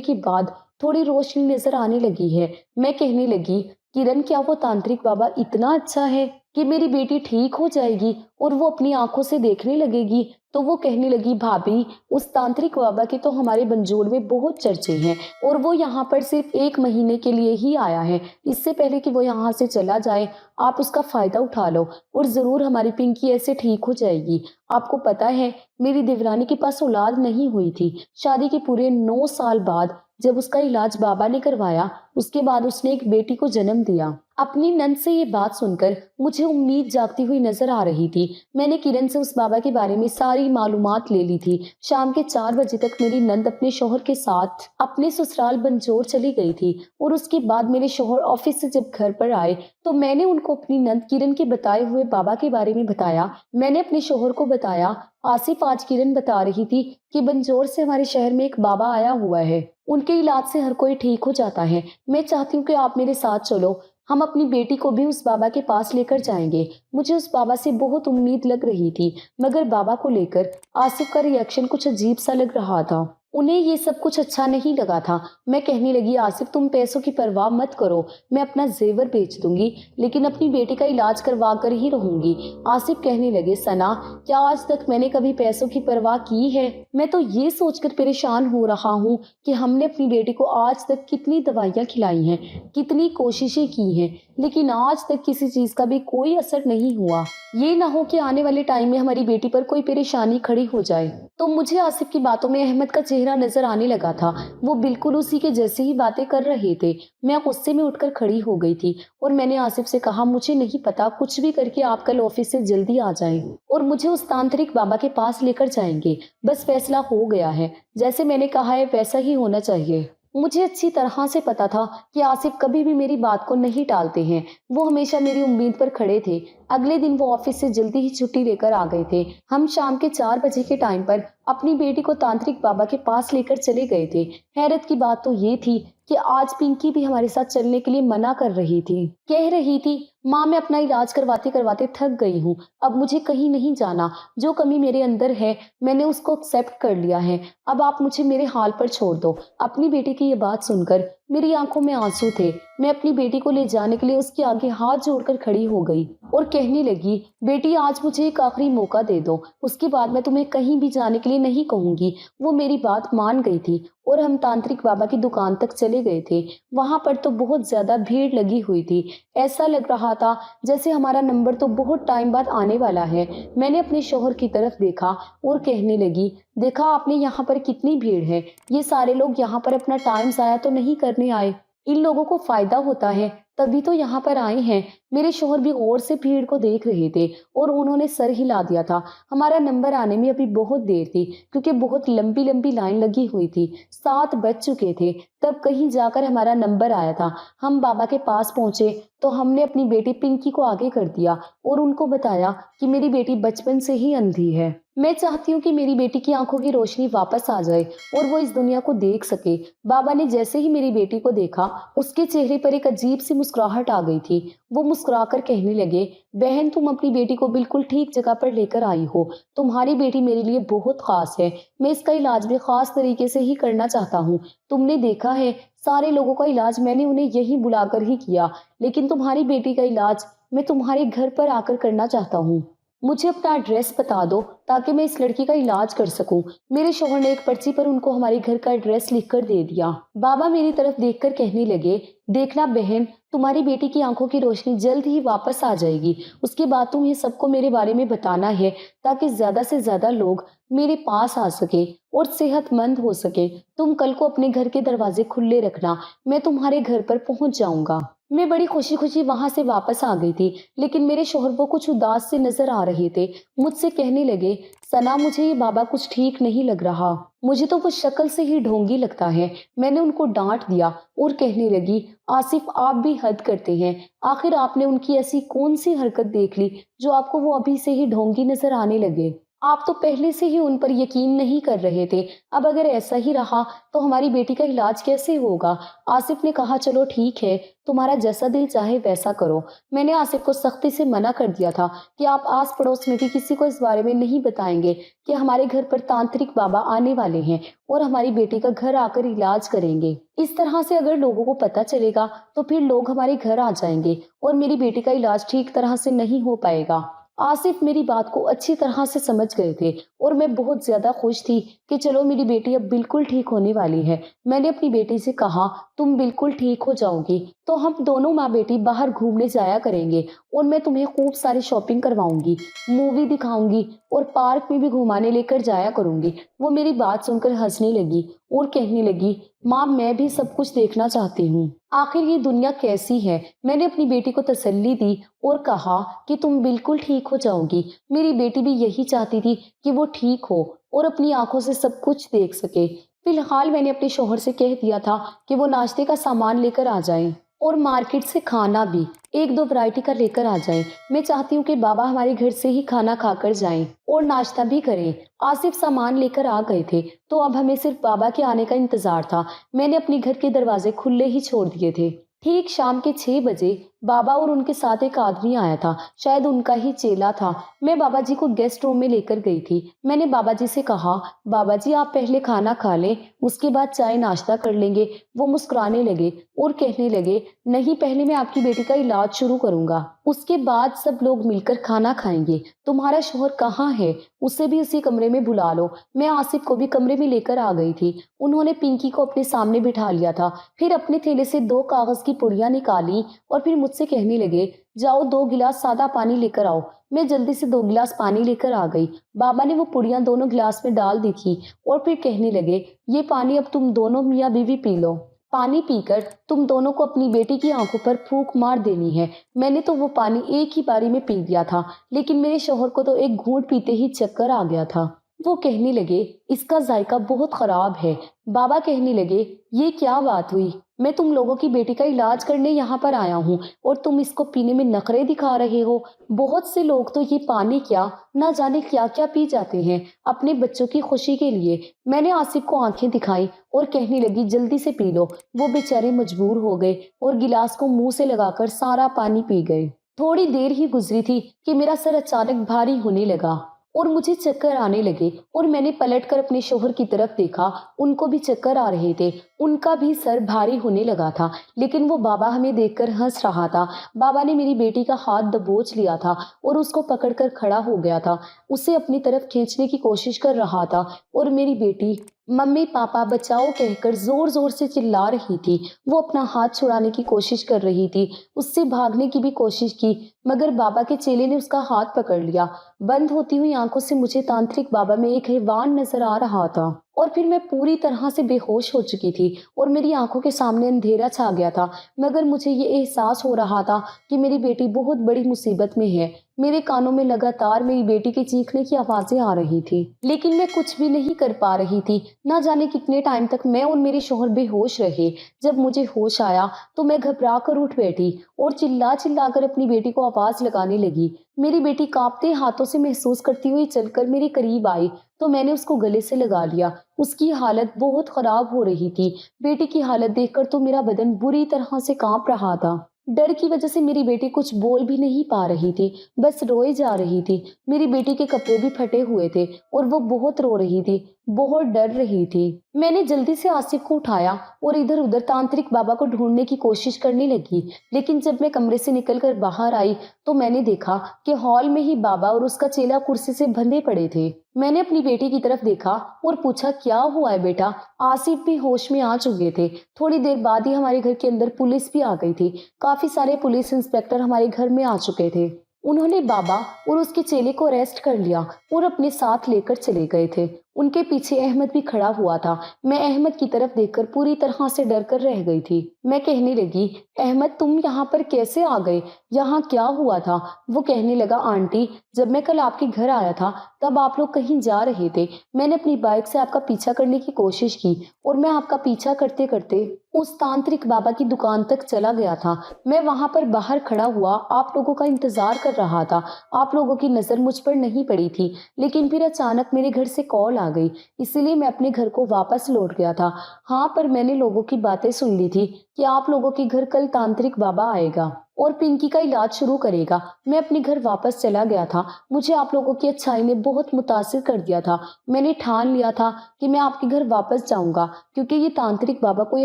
کے بعد تھوڑی روشنی نظر آنے لگی ہے۔ میں کہنے لگی، کرن کیا وہ تانترک بابا اتنا اچھا ہے کہ میری بیٹی ٹھیک ہو جائے گی اور وہ اپنی آنکھوں سے دیکھنے لگے گی؟ تو وہ کہنے لگی، بھابھی اس تانترک بابا کے تو ہمارے بنجول میں بہت چرچے ہیں اور وہ یہاں پر صرف 1 مہینے کے لیے ہی آیا ہے۔ اس سے پہلے کہ وہ یہاں سے چلا جائے آپ اس کا فائدہ اٹھا لو اور ضرور ہماری پنکی ایسے ٹھیک ہو جائے گی۔ آپ کو پتا ہے میری دیورانی کے پاس اولاد نہیں ہوئی تھی۔ شادی کے پورے 9 سال بعد جب اس کا علاج بابا نے کروایا اس کے بعد اس نے ایک بیٹی کو جنم دیا۔ اپنی نند سے یہ بات سن کر مجھے امید جاگتی ہوئی نظر آ رہی تھی۔ میں نے کرن سے اس بابا کے بارے میں ساری معلومات لے لی تھی۔ شام کے 4 بجے تک میری نند اپنے شوہر کے ساتھ اپنے سسرال بنجور چلی گئی تھی اور اس کے بعد میرے شوہر آفس سے جب گھر پر آئے تو میں نے ان کو اپنی نند کرن کے بتائے ہوئے بابا کے بارے میں بتایا۔ میں نے اپنے شوہر کو بتایا، آصف آج کرن بتا رہی تھی کہ بنجور سے ہمارے شہر میں ایک بابا آیا ہوا ہے، ان کے علاج سے ہر کوئی ٹھیک ہو جاتا ہے۔ میں چاہتی ہوں کہ آپ میرے ساتھ چلو، ہم اپنی بیٹی کو بھی اس بابا کے پاس لے کر جائیں گے۔ مجھے اس بابا سے بہت امید لگ رہی تھی مگر بابا کو لے کر آصف کا ریئیکشن کچھ عجیب سا لگ رہا تھا۔ انہیں یہ سب کچھ اچھا نہیں لگا تھا۔ میں کہنے لگی، آصف تم پیسوں کی پرواہ مت کرو، میں اپنا زیور بیچ دوں گی لیکن اپنی بیٹی کا علاج کروا کر ہی رہوں گی۔ آصف کہنے لگے، ثنا کیا آج تک میں نے کبھی پیسوں کی پرواہ کی ہے؟ میں تو یہ سوچ کر پریشان ہو رہا ہوں کہ ہم نے اپنی بیٹی کو آج تک کتنی دوائیاں کھلائی ہیں، کتنی کوششیں کی ہیں لیکن آج تک کسی چیز کا بھی کوئی اثر نہیں ہوا۔ یہ نہ ہو کہ آنے والے ٹائم میں ہماری بیٹی پر کوئی پریشانی کھڑی ہو جائے۔ تو مجھے آصف کی باتوں میں احمد کا چہرہ نظر آنے لگا تھا۔ وہ بالکل اسی کے جیسے ہی باتیں کر رہے تھے۔ میں غصے میں اٹھ کر کھڑی ہو گئی تھی اور میں نے آصف سے کہا، مجھے نہیں پتا، کچھ بھی کر کے آپ کل آفس سے جلدی آ جائیں اور مجھے اس تانترک بابا کے پاس لے کر جائیں گے۔ بس فیصلہ ہو گیا ہے، جیسے میں نے کہا ہے ویسا ہی ہونا چاہیے۔ مجھے اچھی طرح سے پتا تھا کہ آصف کبھی بھی میری بات کو نہیں ٹالتے ہیں۔ وہ ہمیشہ میری امید پر کھڑے تھے۔ اگلے دن وہ آفس سے جلدی ہی چھٹی لے کر آ گئے تھے۔ ہم شام کے 4 بجے کے ٹائم پر اپنی بیٹی کو تانترک بابا کے پاس لے کر چلے گئے تھے۔ حیرت کی بات تو یہ تھی کہ آج پنکی بھی ہمارے ساتھ چلنے کے لیے منع کر رہی تھی۔ کہہ رہی تھی، ماں میں اپنا علاج کرواتے کرواتے تھک گئی ہوں، اب مجھے کہیں نہیں جانا، جو کمی میرے اندر ہے میں نے اس کو ایکسیپٹ کر لیا ہے، اب آپ مجھے میرے حال پر چھوڑ دو۔ اپنی بیٹی کی یہ بات سن کر میری آنکھوں میں آنسو تھے۔ میں اپنی بیٹی کو لے جانے کے لیے اس کے آگے ہاتھ جوڑ کر کھڑی ہو گئی اور کہنے لگی، بیٹی آج مجھے ایک آخری موقع دے دو، اس کے بعد میں تمہیں کہیں بھی جانے کے لیے نہیں کہوں گی۔ وہ میری بات مان گئی تھی اور ہم تانترک بابا کی دکان تک چلے گئے تھے۔ وہاں پر تو بہت زیادہ بھیڑ لگی ہوئی تھی، ایسا لگ رہا تھا جیسے ہمارا نمبر تو بہت ٹائم بعد آنے والا ہے۔ میں نے اپنے شوہر کی طرف دیکھا اور کہنے لگی، دیکھا آپ نے یہاں پر کتنی بھیڑ ہے، یہ سارے لوگ یہاں پر اپنا ٹائم ضائع تو نہیں کرنے آئے، ان لوگوں کو فائدہ ہوتا ہے تبھی تو یہاں پر آئے ہیں۔ میرے شوہر بھی غور سے بھیڑ کو دیکھ رہے تھے اور انہوں نے سر ہلا دیا تھا۔ ہمارا نمبر آنے میں ابھی بہت دیر تھی کیونکہ بہت لمبی لمبی لائن لگی ہوئی تھی۔ 7 بج چکے تھے تب کہیں جا کر ہمارا نمبر آیا تھا۔ ہم بابا کے پاس پہنچے تو ہم نے اپنی بیٹی پنکی کو آگے کر دیا اور ان کو بتایا کہ میری بیٹی بچپن سے ہی اندھی ہے۔ میں چاہتی ہوں کہ میری بیٹی کی آنکھوں کی روشنی واپس آ جائے اور وہ اس دنیا کو دیکھ سکے۔ بابا نے جیسے ہی میری بیٹی کو دیکھا اس کے چہرے پر ایک عجیب سی مسکراہٹ آ گئی تھی۔ وہ مسکرا کر کہنے لگے، بہن تم اپنی بیٹی کو بالکل ٹھیک جگہ پر لے کر آئی ہو، تمہاری بیٹی میرے لیے بہت خاص ہے، میں اس کا علاج بھی خاص طریقے سے ہی کرنا چاہتا ہوں۔ تم نے دیکھا ہے سارے لوگوں کا علاج میں نے انہیں یہی بلا کر ہی کیا، لیکن تمہاری بیٹی کا علاج میں تمہارے گھر پر آ کر کرنا چاہتا ہوں۔ مجھے اپنا ایڈریس بتا دو ताकि मैं इस लड़की का इलाज कर सकूं। मेरे शौहर ने एक पर्ची पर उनको हमारे घर का एड्रेस लिखकर दे दिया। बाबा मेरी तरफ देखकर कहने लगे, देखना बहन, तुम्हारी बेटी की आंखों की रोशनी जल्द ही वापस आ जाएगी। उसके बाद तुम्हें सबको मेरे बारे में बताना है ताकि ज्यादा से ज्यादा लोग मेरे पास आ सके और सेहतमंद हो सके। तुम कल को अपने घर के दरवाजे खुले रखना, मैं तुम्हारे घर पर पहुंच जाऊंगा। मैं बड़ी खुशी खुशी वहां से वापस आ गई थी, लेकिन मेरे शोहर वो कुछ उदास से नजर आ रहे थे। मुझसे कहने लगे, सना मुझे ये बाबा कुछ ठीक नहीं लग रहा, मुझे तो वो शक्ल से ही ढोंगी लगता है। मैंने उनको डांट दिया और कहने लगी, आसिफ आप भी हद करते हैं। आखिर आपने उनकी ऐसी कौन सी हरकत देख ली जो आपको वो अभी से ही ढोंगी नजर आने लगे? आप तो पहले से ही उन पर यकीन नहीं कर रहे थे। अब अगर ऐसा ही रहा तो हमारी बेटी का इलाज कैसे होगा? आसिफ ने कहा, चलो ठीक है, तुम्हारा जैसा दिल चाहे वैसा करो। मैंने आसिफ को सख्ती से मना कर दिया था कि आप आस पड़ोस में भी किसी को इस बारे में नहीं बताएंगे कि हमारे घर पर तांत्रिक बाबा आने वाले हैं और हमारी बेटी का घर आकर इलाज करेंगे। इस तरह से अगर लोगों को पता चलेगा तो फिर लोग हमारे घर आ जाएंगे और मेरी बेटी का इलाज ठीक तरह से नहीं हो पाएगा। आसिफ मेरी बात को अच्छी तरह से समझ गए थे और मैं बहुत ज्यादा खुश थी कि चलो मेरी बेटी अब बिल्कुल ठीक होने वाली है। मैंने अपनी बेटी से कहा, तुम बिल्कुल ठीक हो जाओगी तो हम दोनों माँ बेटी बाहर घूमने जाया करेंगे और मैं तुम्हें खूब सारी शॉपिंग करवाऊंगी, मूवी दिखाऊंगी और पार्क में भी घुमाने लेकर जाया करूंगी। वो मेरी बात सुनकर हंसने लगी और कहने लगी, माँ मैं भी सब कुछ देखना चाहती हूँ, आखिर ये दुनिया कैसी है। मैंने अपनी बेटी को तसल्ली दी और कहा कि तुम बिल्कुल ठीक हो जाओगी। मेरी बेटी भी यही चाहती थी कि वो ठीक हो और अपनी आंखों से सब कुछ देख सके। फिलहाल मैंने अपने शौहर से कह दिया था कि वो नाश्ते का सामान लेकर आ जाएं और मार्केट से खाना भी एक दो वैरायटी का लेकर आ जाएं। मैं चाहती हूँ कि बाबा हमारे घर से ही खाना खाकर जाएं और नाश्ता भी करें। आसिफ सामान लेकर आ गए थे तो अब हमें सिर्फ बाबा के आने का इंतजार था। मैंने अपने घर के दरवाजे खुले ही छोड़ दिए थे। ठीक शाम के 6 बजे बाबा और उनके साथ एक आदमी आया था, शायद उनका ही चेला था। मैं बाबा जी को गेस्ट रूम में लेकर गई थी। मैंने बाबा जी से कहा, बाबा जी आप पहले खाना खा लें, उसके बाद चाय नाश्ता कर लेंगे। वो मुस्कुराने लगे और कहने लगे, नहीं पहले मैं आपकी बेटी का इलाज शुरू करूंगा, उसके बाद सब लोग मिलकर खाना खाएंगे। तुम्हारा शोहर कहाँ है? उसे भी उसी कमरे में बुला लो। मैं आसिफ को भी कमरे में लेकर आ गई थी। उन्होंने पिंकी को अपने सामने बिठा लिया था, फिर अपने थैले से 2 कागज की पुड़ियां निकाली और फिर मुझसे कहने लगे, जाओ 2 गिलास सादा पानी लेकर आओ। मैं जल्दी से 2 गिलास पानी लेकर आ गई। बाबा ने वो पुड़ियां दोनों गिलास में डाल दी थी और फिर कहने लगे, ये पानी अब तुम दोनों मियाँ बीवी पी लो। पानी पीकर तुम दोनों को अपनी बेटी की आंखों पर फूंक मार देनी है। मैंने तो वो पानी एक ही बारी में पी लिया था, लेकिन मेरे शौहर को तो एक घूंट पीते ही चक्कर आ गया था। वो कहने लगे, इसका जायका बहुत खराब है। बाबा कहने लगे, ये क्या बात हुई? मैं तुम लोगों की बेटी का इलाज करने यहाँ पर आया हूँ और तुम इसको पीने में नखरे दिखा रहे हो। बहुत से लोग तो ये पानी क्या ना जाने क्या क्या पी जाते हैं अपने बच्चों की खुशी के लिए। मैंने आसिफ को आंखें दिखाई और कहने लगी, जल्दी से पी लो। वो बेचारे मजबूर हो गए और गिलास को मुंह से लगाकर सारा पानी पी गए। थोड़ी देर ही गुजरी थी कि मेरा सर अचानक भारी होने लगा और मुझे चक्कर आने लगे और मैंने पलटकर अपने शोहर की तरफ देखा। उनको भी चक्कर आ रहे थे, उनका भी सर भारी होने लगा था, लेकिन वो बाबा हमें देखकर हंस रहा था। बाबा ने मेरी बेटी का हाथ दबोच लिया था और उसको पकड़कर खड़ा हो गया था, उसे अपनी तरफ खींचने की कोशिश कर रहा था और मेरी बेटी मम्मी पापा बचाओ कहकर जोर जोर से चिल्ला रही थी। वो अपना हाथ छुड़ाने की कोशिश कर रही थी, उससे भागने की भी कोशिश की, मगर बाबा के चेले ने उसका हाथ पकड़ लिया। बंद होती हुई आंखों से मुझे तांत्रिक बाबा में एक हैवान नजर आ रहा था और फिर मैं पूरी तरह से बेहोश हो चुकी थी और मेरी आंखों के सामने अंधेरा छा गया था। मगर मुझे ये एहसास हो रहा था कि मेरी बेटी बहुत बड़ी मुसीबत में है। मेरे कानों में लगातार मेरी बेटी के चीखने की आवाजें आ रही थी, लेकिन मैं कुछ भी नहीं कर पा रही थी। ना जाने कितने टाइम तक मैं और मेरे शौहर बेहोश रहे। जब मुझे होश आया तो मैं घबरा कर उठ बैठी और चिल्ला चिल्ला कर अपनी बेटी को आवाज लगाने लगी। मेरी बेटी कांपते हाथों से महसूस करती हुई चलकर मेरे करीब आई तो मैंने उसको गले से लगा लिया। उसकी हालत बहुत खराब हो रही थी। बेटी की हालत देखकर तो मेरा बदन बुरी तरह से कांप रहा था। डर की वजह से मेरी बेटी कुछ बोल भी नहीं पा रही थी, बस रोए जा रही थी। मेरी बेटी के कपड़े भी फटे हुए थे और वो बहुत रो रही थी। بہت ڈر رہی تھی۔ میں نے جلدی سے آصف کو اٹھایا اور ادھر ادھر تانترک بابا کو ڈھونڈنے کی کوشش کرنے لگی، لیکن جب میں کمرے سے نکل کر باہر آئی تو میں نے دیکھا کہ ہال میں ہی بابا اور اس کا چیلا کرسی سے بندھے پڑے تھے۔ میں نے اپنی بیٹی کی طرف دیکھا اور پوچھا کیا ہوا ہے بیٹا؟ آصف بھی ہوش میں آ چکے تھے۔ تھوڑی دیر بعد ہی ہمارے گھر کے اندر پولیس بھی آ گئی تھی۔ کافی سارے پولیس انسپیکٹر ہمارے گھر میں آ چکے تھے۔ انہوں نے بابا اور اس کے چیلے کو اریسٹ کر لیا اور اپنے ساتھ لے کر چلے گئے تھے۔ ان کے پیچھے احمد بھی کھڑا ہوا تھا۔ میں احمد کی طرف دیکھ کر پوری طرح سے ڈر کر رہ گئی تھی۔ میں کہنے لگی احمد تم یہاں پر کیسے آ گئے؟ یہاں کیا ہوا تھا؟ وہ کہنے لگا آنٹی جب میں کل آپ کے گھر آیا تھا تب آپ لوگ کہیں جا رہے تھے۔ میں نے اپنی بائک سے آپ کا پیچھا کرنے کی کوشش کی اور میں آپ کا پیچھا کرتے کرتے اس تانترک بابا کی دکان تک چلا گیا تھا۔ میں وہاں پر باہر کھڑا ہوا آپ لوگوں کا انتظار کر رہا تھا۔ آپ لوگوں کی نظر مجھ پر نہیں پڑی تھی، لیکن پھر اچانک میرے گھر سے کال آ گئی، اسی لیے میں اپنے گھر کو واپس لوٹ گیا تھا۔ ہاں پر میں نے لوگوں کی باتیں سن لی تھی کہ آپ لوگوں کے گھر کل تانترک بابا آئے گا اور پنکی کا علاج شروع کرے گا۔ میں اپنے گھر واپس چلا گیا تھا۔ مجھے آپ لوگوں کی اچھائی نے بہت متاثر کر دیا تھا۔ میں نے ٹھان لیا تھا کہ میں آپ کے گھر واپس جاؤں گا، کیونکہ یہ تانترک بابا کوئی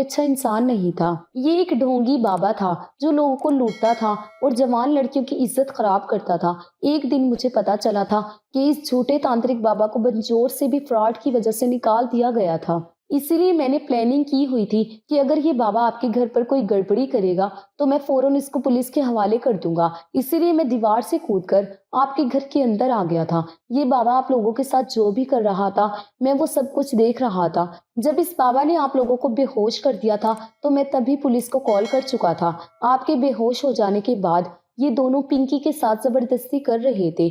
اچھا انسان نہیں تھا۔ یہ ایک ڈھونگی بابا تھا جو لوگوں کو لوٹتا تھا اور جوان لڑکیوں کی عزت خراب کرتا تھا۔ ایک دن مجھے پتا چلا تھا کہ اس جھوٹے تانترک بابا کو بنجور سے بھی فراڈ کی وجہ سے نکال دیا گیا تھا۔ اسی لیے میں نے پلاننگ کی ہوئی تھی کہ اگر یہ بابا آپ کے گھر پر کوئی گڑبڑی کرے گا تو میں فوراً اس کو پولیس کے حوالے کر دوں گا۔ اسی لیے میں دیوار سے کود کر آپ کے گھر کے اندر آ گیا تھا۔ یہ بابا آپ لوگوں کے ساتھ جو بھی کر رہا تھا میں وہ سب کچھ دیکھ رہا تھا۔ جب اس بابا نے آپ لوگوں کو بے ہوش کر دیا تھا تو میں تبھی پولیس کو کال کر چکا تھا۔ آپ کے بے ہوش ہو جانے کے بعد یہ دونوں پنکی کے ساتھ زبردستی کر رہے تھے۔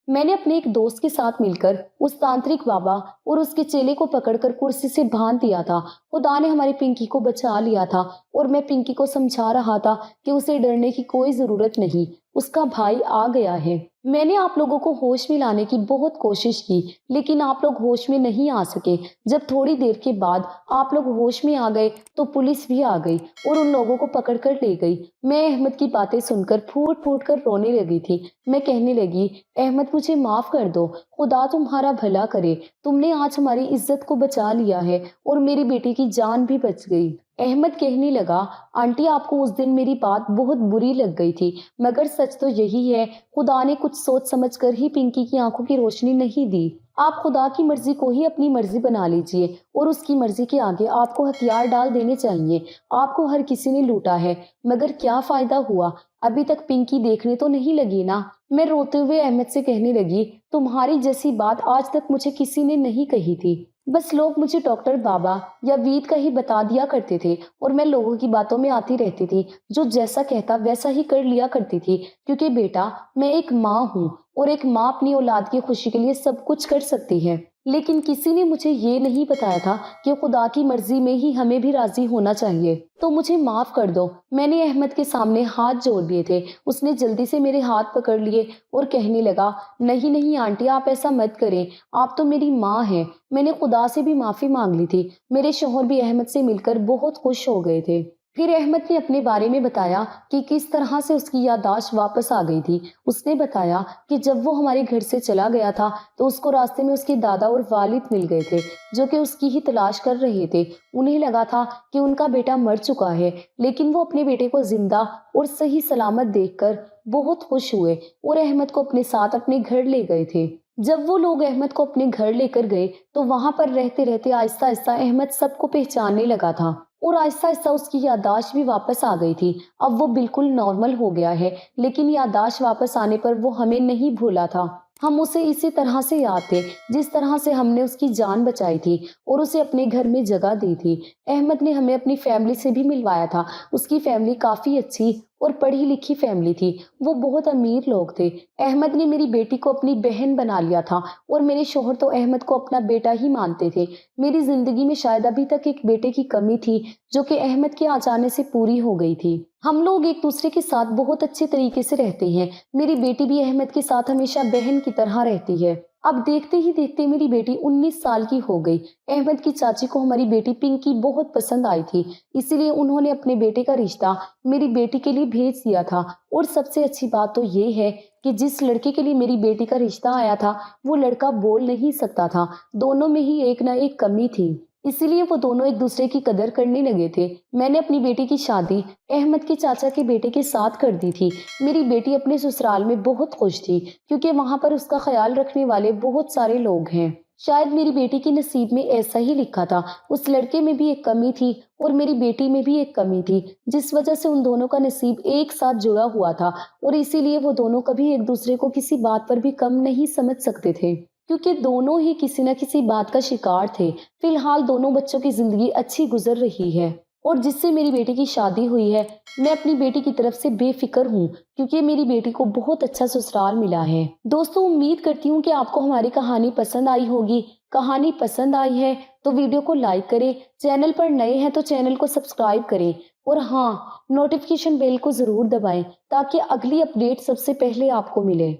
میں نے اپنے ایک دوست کے ساتھ مل کر اس تانترک بابا اور اس کے چیلے کو پکڑ کر کرسی سے باندھ دیا تھا۔ خدا نے ہماری پنکی کو بچا لیا تھا اور میں پنکی کو سمجھا رہا تھا کہ اسے ڈرنے کی کوئی ضرورت نہیں، اس کا بھائی آ گیا ہے۔ میں نے آپ لوگوں کو ہوش میں لانے کی بہت کوشش کی، لیکن آپ لوگ ہوش میں نہیں آ سکے۔ جب تھوڑی دیر کے بعد آپ لوگ ہوش میں آ گئے تو پولیس بھی آ گئی اور ان لوگوں کو پکڑ کر لے گئی۔ میں احمد کی باتیں سن کر پھوٹ پھوٹ کر رونے لگی تھی۔ میں کہنے لگی احمد مجھے معاف کر دو، خدا تمہارا بھلا کرے، تم نے آج ہماری عزت کو بچا لیا ہے اور میری بیٹی کی جان بھی بچ گئی۔ احمد کہنے لگا آنٹی آپ کو اس دن میری بات بہت بری لگ گئی تھی، مگر سچ تو یہی ہے خدا نے کچھ سوچ سمجھ کر ہی پنکی کی آنکھوں کی روشنی نہیں دی۔ آپ خدا کی مرضی کو ہی اپنی مرضی بنا لیجئے اور اس کی مرضی کے آگے آپ کو ہتھیار ڈال دینے چاہیے۔ آپ کو ہر کسی نے لوٹا ہے، مگر کیا فائدہ ہوا؟ ابھی تک پنکی دیکھنے تو نہیں لگی نا؟ میں روتے ہوئے احمد سے کہنے لگی تمہاری جیسی بات آج تک مجھے کسی نے نہیں کہی تھی، بس لوگ مجھے ڈاکٹر بابا یا وید کا ہی بتا دیا کرتے تھے اور میں لوگوں کی باتوں میں آتی رہتی تھی، جو جیسا کہتا ویسا ہی کر لیا کرتی تھی، کیونکہ بیٹا میں ایک ماں ہوں اور ایک ماں اپنی اولاد کی خوشی کے لیے سب کچھ کر سکتی ہے۔ لیکن کسی نے مجھے یہ نہیں بتایا تھا کہ خدا کی مرضی میں ہی ہمیں بھی راضی ہونا چاہیے۔ تو مجھے معاف کر دو۔ میں نے احمد کے سامنے ہاتھ جوڑ دیے تھے۔ اس نے جلدی سے میرے ہاتھ پکڑ لیے اور کہنے لگا نہیں نہیں آنٹی آپ ایسا مت کریں، آپ تو میری ماں ہیں۔ میں نے خدا سے بھی معافی مانگ لی تھی۔ میرے شوہر بھی احمد سے مل کر بہت خوش ہو گئے تھے۔ پھر احمد نے اپنے بارے میں بتایا کہ کس طرح سے اس کی یادداشت واپس آ گئی تھی۔ اس نے بتایا کہ جب وہ ہمارے گھر سے چلا گیا تھا تو اس کو راستے میں اس کے دادا اور والد مل گئے تھے، جو کہ اس کی ہی تلاش کر رہے تھے۔ انہیں لگا تھا کہ ان کا بیٹا مر چکا ہے، لیکن وہ اپنے بیٹے کو زندہ اور صحیح سلامت دیکھ کر بہت خوش ہوئے اور احمد کو اپنے ساتھ اپنے گھر لے گئے تھے۔ جب وہ لوگ احمد کو اپنے گھر لے کر گئے تو وہاں پر رہتے رہتے آہستہ آہستہ احمد سب کو پہچاننے لگا تھا اور آہستہ آہستہ اس کی یادداشت بھی واپس آ گئی تھی۔ اب وہ بالکل نارمل ہو گیا ہے، لیکن یادداشت واپس آنے پر وہ ہمیں نہیں بھولا تھا۔ ہم اسے اسی طرح سے یاد تھے جس طرح سے ہم نے اس کی جان بچائی تھی اور اسے اپنے گھر میں جگہ دی تھی۔ احمد نے ہمیں اپنی فیملی سے بھی ملوایا تھا۔ اس کی فیملی کافی اچھی اور پڑھی لکھی فیملی تھی، وہ بہت امیر لوگ تھے۔ احمد نے میری بیٹی کو اپنی بہن بنا لیا تھا اور میرے شوہر تو احمد کو اپنا بیٹا ہی مانتے تھے۔ میری زندگی میں شاید ابھی تک ایک بیٹے کی کمی تھی جو کہ احمد کے آ جانے سے پوری ہو گئی تھی۔ ہم لوگ ایک دوسرے کے ساتھ بہت اچھے طریقے سے رہتے ہیں۔ میری بیٹی بھی احمد کے ساتھ ہمیشہ بہن کی طرح رہتی ہے۔ اب دیکھتے ہی دیکھتے میری بیٹی 19 سال کی ہو گئی۔ احمد کی چاچی کو ہماری بیٹی پنکی بہت پسند آئی تھی، اسی لیے انہوں نے اپنے بیٹے کا رشتہ میری بیٹی کے لیے بھیج دیا تھا۔ اور سب سے اچھی بات تو یہ ہے کہ جس لڑکے کے لیے میری بیٹی کا رشتہ آیا تھا وہ لڑکا بول نہیں سکتا تھا، دونوں میں ہی ایک نہ ایک کمی تھی، اسی لیے وہ دونوں ایک دوسرے کی قدر کرنے لگے تھے۔ میں نے اپنی بیٹی کی شادی احمد کے چاچا کے بیٹے کے ساتھ کر دی تھی۔ میری بیٹی اپنے سسرال میں بہت خوش تھی کیونکہ وہاں پر اس کا خیال رکھنے والے بہت سارے لوگ ہیں۔ شاید میری بیٹی کی نصیب میں ایسا ہی لکھا تھا، اس لڑکے میں بھی ایک کمی تھی اور میری بیٹی میں بھی ایک کمی تھی، جس وجہ سے ان دونوں کا نصیب ایک ساتھ جڑا ہوا تھا اور اسی لیے وہ دونوں کبھی ایک دوسرے کو کسی بات پر بھی کم نہیں سمجھ سکتے تھے، کیونکہ دونوں ہی کسی نہ کسی بات کا شکار تھے۔ فی الحال دونوں بچوں کی زندگی اچھی گزر رہی ہے اور جس سے میری بیٹی کی شادی ہوئی ہے، میں اپنی بیٹی کی طرف سے بے فکر ہوں کیونکہ میری بیٹی کو بہت اچھا سسرال ملا ہے۔ دوستوں، امید کرتی ہوں کہ آپ کو ہماری کہانی پسند آئی ہوگی۔ کہانی پسند آئی ہے تو ویڈیو کو لائک کریں، چینل پر نئے ہیں تو چینل کو سبسکرائب کریں اور ہاں، نوٹیفیکیشن بیل کو ضرور دبائیں تاکہ اگلی اپڈیٹ سب سے پہلے آپ کو ملے۔